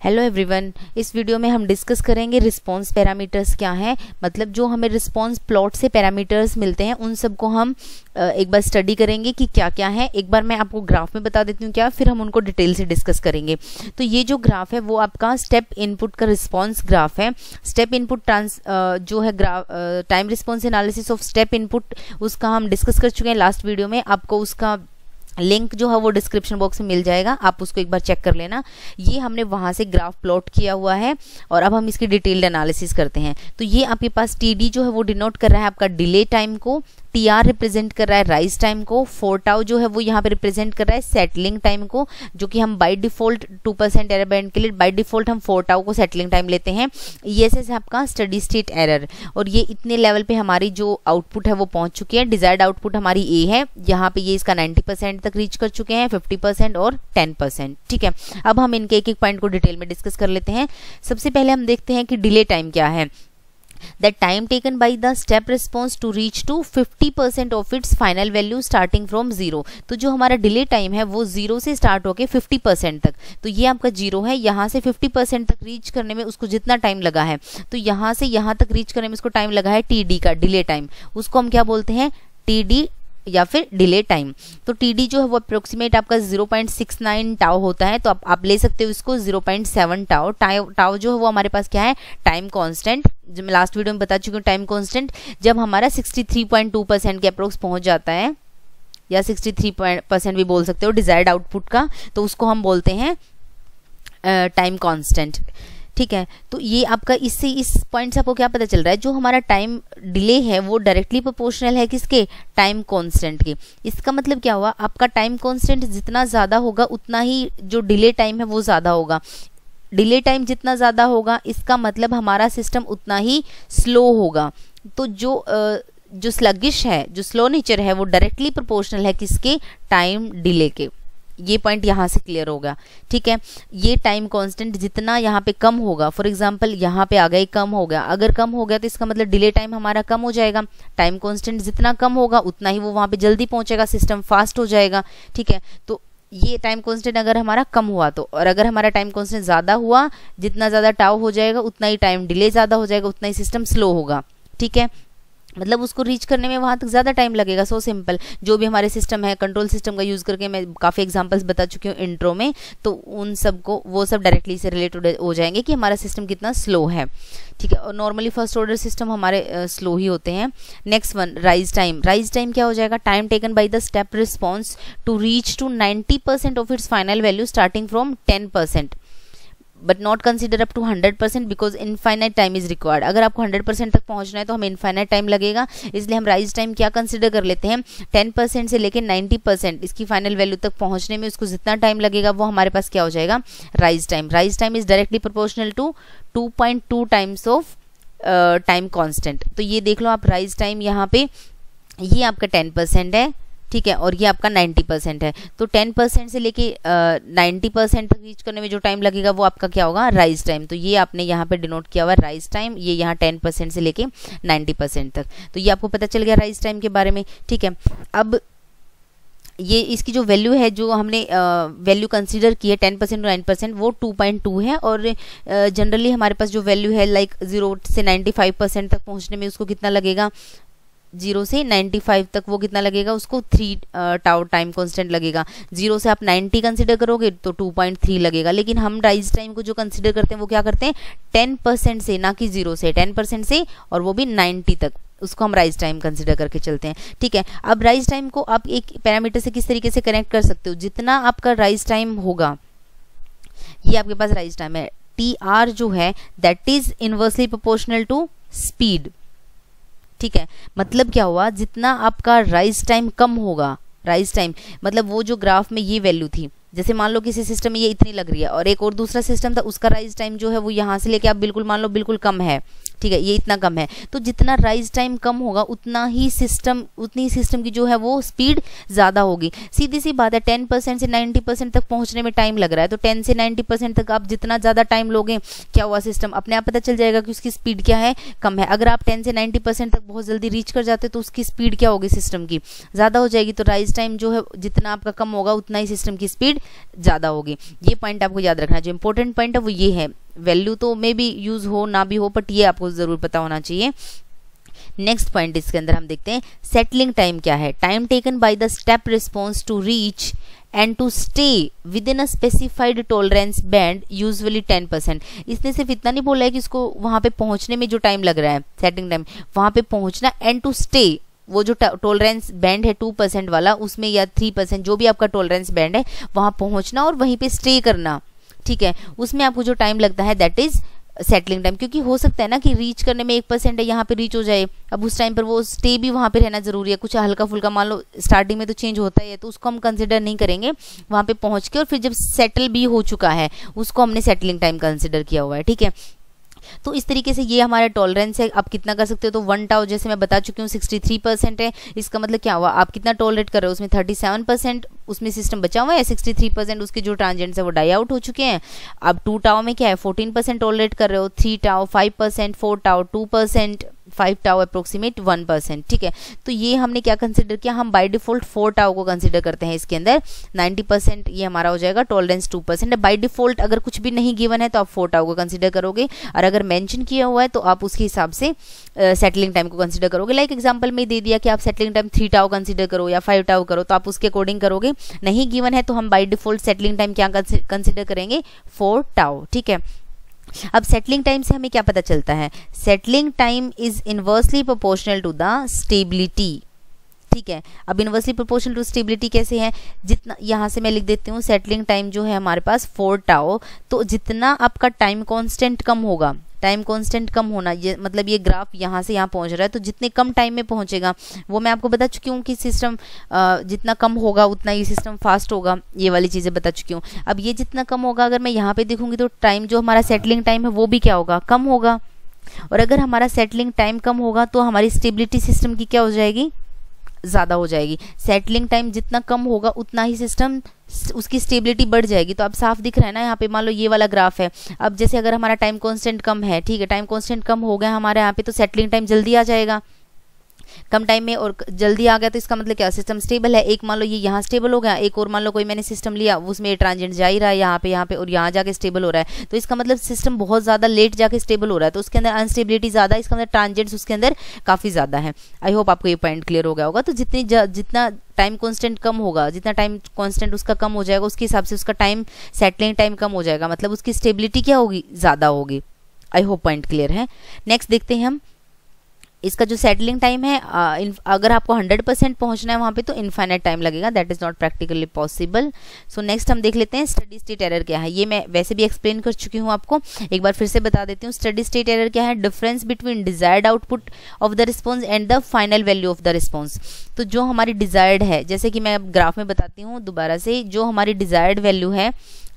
Hello everyone, इस video में हम डिस्कस करेंगे रिस्पॉन्स पैरामीटर्स क्या हैं। मतलब जो हमें रिस्पॉन्स प्लॉट से पैरामीटर्स मिलते हैं उन सबको हम एक बार स्टडी करेंगे कि क्या क्या है। एक बार मैं आपको ग्राफ में बता देती हूँ क्या, फिर हम उनको डिटेल से डिस्कस करेंगे। तो ये जो ग्राफ है वो आपका स्टेप इनपुट का रिस्पॉन्स ग्राफ है। स्टेप इनपुट जो है graph time response analysis of step input, उसका हम डिस्कस कर चुके हैं लास्ट वीडियो में। आपको उसका लिंक जो है वो डिस्क्रिप्शन बॉक्स में मिल जाएगा, आप उसको एक बार चेक कर लेना। ये हमने वहां से ग्राफ प्लॉट किया हुआ है और अब हम इसकी डिटेल्ड एनालिसिस करते हैं। तो ये आपके पास टीडी जो है वो डिनोट कर रहा है आपका डिले टाइम को, टीआर रिप्रेजेंट कर रहा है राइज टाइम को, 4 टाउ जो है वो यहाँ पे रिप्रेजेंट कर रहा है सेटलिंग टाइम को, जो कि हम बाय डिफॉल्ट 2% एरर बैंड के लिए बाय डिफॉल्ट हम 4 टाउ को सेटलिंग टाइम लेते हैं। ये है आपका स्टडी स्टेट एरर, और ये इतने लेवल पे हमारी जो आउटपुट है वो पहुंच चुकी है। डिजायर्ड आउटपुट हमारी ए है, यहाँ पे ये इसका 90% तक रीच कर चुके हैं, 50% और 10%। ठीक है, अब हम इनके एक एक पॉइंट को डिटेल में डिस्कस कर लेते हैं। सबसे पहले हम देखते हैं कि डिले टाइम क्या है। The time taken by the step response to reach to 50% of its final value starting from 0। तो जो हमारा डिले टाइम है वो 0 से स्टार्ट होके 50% तक, तो ये आपका 0 है। यहाँ से 50% तक रीच करने में उसको जितना टाइम लगा है, तो यहाँ से यहाँ तक रीच करने में उसको टाइम लगा है टीडी का, डिले टाइम। उसको हम क्या बोलते हैं, टीडी या फिर डिले टाइम। तो टीडी जो है वो अप्रोक्सीमेट आपका 0.69 टाउ होता है, तो आप ले सकते हो इसको 0.7 टाउ। टाउ जो है वो हमारे पास क्या है, टाइम कांस्टेंट, जो मैं लास्ट वीडियो में बता चुकी हूँ। टाइम कांस्टेंट जब हमारा 63.2% के अप्रोक्स पहुंच जाता है, या 63% भी बोल सकते हो डिजायर्ड आउटपुट का, तो उसको हम बोलते हैं टाइम कांस्टेंट। ठीक है, तो ये आपका इस पॉइंट से आपको क्या पता चल रहा है, जो हमारा टाइम डिले है वो डायरेक्टली प्रोपोर्शनल है किसके, टाइम कांस्टेंट के। इसका मतलब क्या हुआ, आपका टाइम कांस्टेंट जितना ज्यादा होगा उतना ही जो डिले टाइम है वो ज्यादा होगा। डिले टाइम जितना ज्यादा होगा इसका मतलब हमारा सिस्टम उतना ही स्लो होगा। तो जो स्लगिश है, जो स्लो नेचर है, वो डायरेक्टली प्रोपोर्शनल है किसके, टाइम डिले के। ये पॉइंट यहाँ से क्लियर होगा। ठीक है, ये टाइम कांस्टेंट जितना यहाँ पे कम होगा, फॉर एग्जांपल यहाँ पे आ गया कम हो गया, अगर कम हो गया तो इसका मतलब डिले टाइम हमारा कम हो जाएगा। टाइम कांस्टेंट जितना कम होगा उतना ही वो वहां पे जल्दी पहुंचेगा, सिस्टम फास्ट हो जाएगा। ठीक है, तो ये टाइम कांस्टेंट अगर हमारा कम हुआ तो, और अगर हमारा टाइम कांस्टेंट ज्यादा हुआ, जितना ज्यादा टाउ हो जाएगा उतना ही टाइम डिले ज्यादा हो जाएगा, उतना ही सिस्टम स्लो होगा। ठीक है, मतलब उसको रीच करने में वहां तक ज्यादा टाइम लगेगा। सो सिंपल, जो भी हमारे सिस्टम है, कंट्रोल सिस्टम का यूज करके मैं काफी एग्जांपल्स बता चुकी हूँ इंट्रो में, तो उन सबको वो सब डायरेक्टली से रिलेटेड हो जाएंगे कि हमारा सिस्टम कितना स्लो है। ठीक है, और नॉर्मली फर्स्ट ऑर्डर सिस्टम हमारे स्लो ही होते हैं। Next one, rise time. Rise time क्या हो जाएगा, time taken by the step response to reach to 90% of its final value starting from 10%, but not consider up to 100% because infinite time is required. अगर आपको 100% तक पहुंचना है तो हमें इनफाइनाइट टाइम लगेगा, इसलिए हम राइज टाइम क्या कंसिडर कर लेते हैं, 10% से लेके 90% इसकी फाइनल वैल्यू तक पहुंचने में उसको जितना टाइम लगेगा वो हमारे पास क्या हो जाएगा, rise time. Rise time is directly proportional to 2.2 times of time constant. तो ये देख लो आप, राइज टाइम यहाँ पे ये आपका 10% है। ठीक है, और ये आपका 90% है। तो 10% से लेके 90% तक रीच करने में जो टाइम लगेगा वो आपका क्या होगा, राइज टाइम। तो ये आपने यहाँ पे डिनोट किया हुआ राइज टाइम, ये यहाँ 10% से लेके 90% तक। तो ये आपको पता चल गया राइज टाइम के बारे में। ठीक है, अब ये इसकी जो वैल्यू है, जो हमने वैल्यू कंसीडर की है 10% और 9%, वो 2.2 है। और जनरली हमारे पास जो वैल्यू है लाइक 0 से 95% तक पहुंचने में उसको कितना लगेगा, 0 से 95 तक वो कितना लगेगा, उसको 3 टाउ टाइम कांस्टेंट लगेगा। 0 से आप 90 कंसिडर करोगे तो 2.3 लगेगा। लेकिन हम राइज टाइम को जो कंसिडर करते हैं वो क्या करते हैं, 10% से, ना कि 0 से, 10% से, और वो भी 90 तक, उसको हम राइज टाइम कंसिडर करके चलते हैं। ठीक है, अब राइज टाइम को आप एक पैरामीटर से किस तरीके से कनेक्ट कर सकते हो, जितना आपका राइज टाइम होगा, ये आपके पास राइज टाइम है, टी आर जो है that is inversely proportional to speed. ठीक है, मतलब क्या हुआ, जितना आपका राइज टाइम कम होगा, राइज टाइम मतलब वो जो ग्राफ में ये वैल्यू थी, जैसे मान लो किसी सिस्टम में ये इतनी लग रही है और एक और दूसरा सिस्टम था उसका राइज टाइम जो है वो यहाँ से लेके आप बिल्कुल मान लो बिल्कुल कम है। ठीक है, ये इतना कम है, तो जितना राइज टाइम कम होगा उतना ही सिस्टम की जो है वो स्पीड ज्यादा होगी। सीधी सी बात है, 10% से 90% तक पहुंचने में टाइम लग रहा है, तो 10 से 90% तक आप जितना ज्यादा टाइम लोगे, क्या हुआ, सिस्टम अपने आप पता चल जाएगा कि उसकी स्पीड क्या है, कम है। अगर आप 10 से 90% तक बहुत जल्दी रीच कर जाते तो उसकी स्पीड क्या होगी, सिस्टम की ज्यादा हो जाएगी। तो राइज टाइम जो है जितना आपका कम होगा उतना ही सिस्टम की स्पीड स्पीड ज़्यादा होगी। ये पॉइंट आपको याद रखना है। जो इंपॉर्टेंट पॉइंट है वो ये है, वैल्यू तो मे बी यूज हो ना भी हो, बट ये आपको ज़रूर पता होना चाहिए। नेक्स्ट पॉइंट इसके अंदर हम देखते हैं सेटलिंग टाइम क्या है। Time taken by the step response to reach and to stay within a specified tolerance band usually 10%। इसने सिर्फ इतना नहीं बोला है कि इसको वहां पे पहुंचने में जो टाइम लग रहा है, सेटिंग टाइम, वहां पे पहुंचना, एंड टू स्टे, वो जो टॉलरेंस बैंड है 2% वाला, उसमें या 3%, जो भी आपका टॉलरेंस बैंड है वहां पहुंचना और वहीं पे स्टे करना, ठीक है, उसमें आपको जो टाइम लगता है दैट इज सेटलिंग टाइम। क्योंकि हो सकता है ना कि रीच करने में 1% है, यहाँ पे रीच हो जाए, अब उस टाइम पर वो स्टे भी वहाँ पे रहना जरूरी है। कुछ हल्का फुल्का मान लो स्टार्टिंग में तो चेंज होता ही है, तो उसको हम कंसिडर नहीं करेंगे वहाँ पे पहुँच के, और फिर जब सेटल भी हो चुका है उसको हमने सेटलिंग टाइम कंसिडर किया हुआ है, ठीक है। तो इस तरीके से ये हमारा टॉलरेंस है। आप कितना कर सकते हो, तो 1 टाउ जैसे मैं बता चुकी हूँ 63% है। इसका मतलब क्या हुआ, आप कितना टॉलरेट कर रहे हो, उसमें 37% उसमें सिस्टम बचा हुआ है, 63% उसके जो ट्रांजेंट्स है वो डाई आउट हो चुके हैं। अब 2 टाउ में क्या है, 14% टॉलरेट कर रहे हो, 3 टाउ 5%, 4 टाउ 2%, 5 टाउ अप्रोक्सीमेट 1%, ठीक है। तो ये हमने क्या कंसिडर किया, हम बाय डिफॉल्ट 4 टाउ को कंसिडर करते हैं इसके अंदर। 90% ये हमारा हो जाएगा, टॉलरेंस 2% है। बाय डिफॉल्ट अगर कुछ भी नहीं गिवन है तो आप 4 टाउ को कंसिडर करोगे, और अगर मेंशन किया हुआ है तो आप उसके हिसाब से सेटलिंग टाइम को कंसिडर करोगे। लाइक एग्जांपल में दे दिया कि आप सेटलिंग टाइम 3 टाउ कंसिडर करो या 5 टाउ करो, तो आप उसके अकॉर्डिंग करोगे। नहीं गिवन है तो हम बाय डिफॉल्ट सेटलिंग टाइम क्या कंसिडर करेंगे, 4 टाउ, ठीक है। अब सेटलिंग टाइम से हमें क्या पता चलता है, settling time is inversely proportional to the stability, ठीक है। अब इनवर्सली प्रोपोर्शनल टू स्टेबिलिटी कैसे है, जितना यहाँ से मैं लिख देती हूँ, सेटलिंग टाइम जो है हमारे पास 4 टाउ, तो जितना आपका टाइम कांस्टेंट कम होगा, टाइम कांस्टेंट कम होना, ये मतलब ये ग्राफ यहाँ से यहाँ पहुँच रहा है, तो जितने कम टाइम में पहुँचेगा, वो मैं आपको बता चुकी हूँ कि सिस्टम जितना कम होगा उतना ये सिस्टम फास्ट होगा, ये वाली चीज़ें बता चुकी हूँ। अब ये जितना कम होगा, अगर मैं यहाँ पे देखूँगी तो टाइम जो हमारा सेटलिंग टाइम है वो भी क्या होगा, कम होगा। और अगर हमारा सेटलिंग टाइम कम होगा तो हमारी स्टेबिलिटी सिस्टम की क्या हो जाएगी, ज़्यादा हो जाएगी। सेटलिंग टाइम जितना कम होगा उतना ही सिस्टम उसकी स्टेबिलिटी बढ़ जाएगी। तो अब साफ दिख रहा है ना, यहाँ पे मान लो ये वाला ग्राफ है। अब जैसे अगर हमारा टाइम कांस्टेंट कम है, ठीक है, टाइम कांस्टेंट कम हो गया हमारे यहाँ पे, तो सेटलिंग टाइम जल्दी आ जाएगा, कम टाइम में और जल्दी आ गया, तो इसका मतलब क्या, सिस्टम स्टेबल है। एक मान लो ये यहाँ स्टेबल हो गया, एक और मान लो कोई मैंने सिस्टम लिया, उसमें ट्रांजेंट जा ही रहा है यहाँ पे और यहाँ जाके स्टेबल हो रहा है, तो इसका मतलब सिस्टम बहुत ज़्यादा लेट जाके स्टेबल हो रहा है, तो उसके अंदर अनस्टेबिलिटी ज़्यादा, इसका मतलब ट्रांजेंट्स उसके अंदर काफ़ी ज़्यादा है। आई होप आपको ये पॉइंट क्लियर हो गया होगा। तो जितना टाइम कांस्टेंट कम होगा, जितना टाइम कांस्टेंट उसका कम हो जाएगा, उसके हिसाब से उसका टाइम सेटलिंग टाइम कम हो जाएगा, मतलब उसकी स्टेबिलिटी क्या होगी, ज़्यादा होगी। आई होप पॉइंट क्लियर है। नेक्स्ट देखते हैं हम इसका जो सेटलिंग टाइम है, अगर आपको 100% पहुंचना है वहां पे तो इनफाइनाइट टाइम लगेगा, that is not practically possible. So next हम देख लेते हैं स्टडी स्टेट एरर क्या है। ये मैं वैसे भी एक्सप्लेन कर चुकी हूँ आपको, एक बार फिर से बता देती हूँ। स्टडी स्टेट एरर क्या है, difference between desired output of the response and the final value of the response. तो जो हमारी डिजायर्ड है, जैसे कि मैं ग्राफ में बताती हूँ दोबारा से, जो हमारी डिजायर्ड वैल्यू है,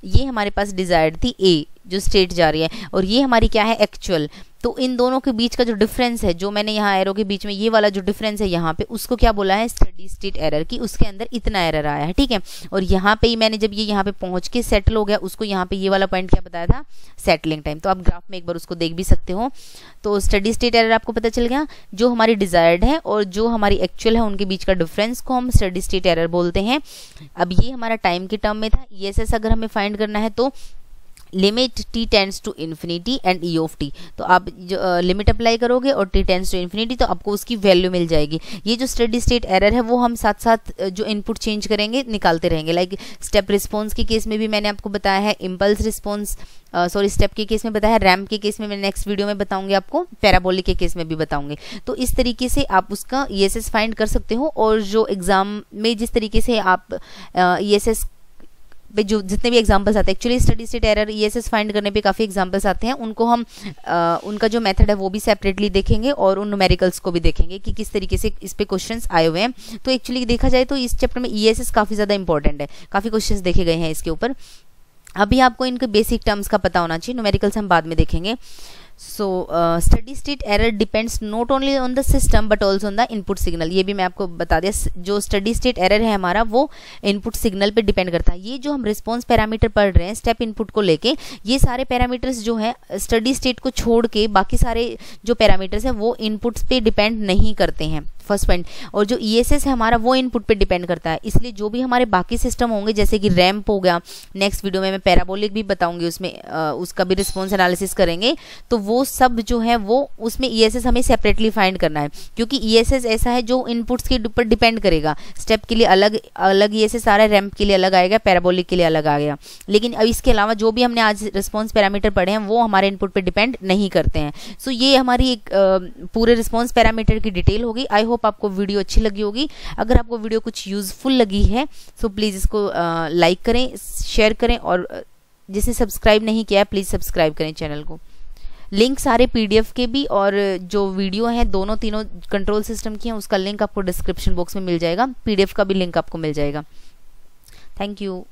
ये हमारे पास डिजायर्ड थी ए, जो स्टेट जा रही है, और ये हमारी क्या है, एक्चुअल। तो इन दोनों के बीच का जो डिफरेंस है, जो मैंने यहाँ एरो के बीच में ये वाला जो डिफरेंस है यहाँ पे, उसको क्या बोला है, स्टडी स्टेट एरर की, उसके अंदर इतना एरर आया है, ठीक है। और यहाँ पे ही मैंने जब ये यहाँ पे पहुंच के सेटल हो गया, उसको यहाँ पे ये वाला पॉइंट क्या बताया था, सेटलिंग टाइम। तो आप ग्राफ में एक बार उसको देख भी सकते हो। तो स्टडी स्टेट एरर आपको पता चल गया, जो हमारी डिजायर्ड है और जो हमारी एक्चुअल है उनके बीच का डिफरेंस को हम स्टडी स्टेट एरर बोलते हैं। अब ये हमारा टाइम के टर्म में था। ESS अगर हमें फाइंड करना है तो limit t tends to infinity and e of t, तो आप जो लिमिट अप्लाई करोगे और t टेंड्स टू इन्फिनिटी, तो आपको उसकी वैल्यू मिल जाएगी। ये जो स्टडी स्टेट एरर है वो हम साथ साथ जो इनपुट चेंज करेंगे निकालते रहेंगे। लाइक स्टेप रिस्पॉन्स के केस में भी मैंने आपको बताया है, इम्पल्स रिस्पॉन्स स्टेप के केस में बताया, रैम्प के केस में मैं नेक्स्ट वीडियो में बताऊंगी आपको, पैराबोलिक के केस में भी बताऊंगी। तो इस तरीके से आप उसका ESS फाइंड कर सकते हो। और जो एग्जाम में जिस तरीके से आप ESS पे जो जितने भी एग्जांपल्स आते हैं, actually steady state error ESS find करने पे काफ़ी एग्जांपल्स आते हैं, उनको हम उनका जो मेथड है वो भी सेपरेटली देखेंगे और उन न्यूमेरिकल्स को भी देखेंगे कि किस तरीके से इस पे क्वेश्चंस आए हुए हैं। तो एक्चुअली देखा जाए तो इस चैप्टर में ESS काफ़ी ज़्यादा इंपॉर्टेंट है, काफ़ी क्वेश्चंस देखे गए हैं इसके ऊपर। अभी आपको इनके बेसिक टर्म्स का पता होना चाहिए, न्यूमेरिकल्स हम बाद में देखेंगे। So steady state error depends not only on the system but also on the input signal. ये भी मैं आपको बता दिया, जो स्टडी स्टेट एरर है हमारा वो इनपुट सिग्नल पे डिपेंड करता है। ये जो हम रिस्पॉन्स पैरामीटर पढ़ रहे हैं स्टेप इनपुट को लेके, ये सारे पैरामीटर्स जो है स्टडी स्टेट को छोड़ के बाकी सारे जो पैरामीटर्स हैं वो इनपुट्स पे डिपेंड नहीं करते हैं। First point. और जो ESS है हमारा वो इनपुट पे डिपेंड करता है, इसलिए जो भी हमारे बाकी सिस्टम होंगे जैसे कि रैंप हो गया, नेक्स्ट वीडियो में मैं पैराबोलिक भी बताऊंगी, उसमें उसका भी रिस्पॉन्स एनालिसिस करेंगे, तो वो सब जो है वो उसमें ESS हमें सेपरेटली फाइंड करना है, क्योंकि ESS ऐसा है जो इनपुट्स के ऊपर डिपेंड करेगा। स्टेप के लिए अलग अलग ESS आ रहा है, रैंप के लिए अलग आएगा, पैराबोलिक के लिए अलग आ गया। लेकिन अब इसके अलावा जो भी हमने आज रिस्पॉन्स पैरामीटर पढ़े हैं वो हमारे इनपुट पे डिपेंड नहीं करते हैं। सो ये हमारी एक पूरे रिस्पॉन्स पैरामीटर की डिटेल होगी। आई होप आपको वीडियो अच्छी लगी होगी। अगर आपको वीडियो कुछ यूजफुल लगी है सो प्लीज़ इसको लाइक करें, शेयर करें, और जिसे सब्सक्राइब नहीं किया है प्लीज़ सब्सक्राइब करें चैनल को। लिंक सारे PDF के भी और जो वीडियो हैं दोनों तीनों कंट्रोल सिस्टम की हैं उसका लिंक आपको डिस्क्रिप्शन बॉक्स में मिल जाएगा, PDF का भी लिंक आपको मिल जाएगा। Thank you.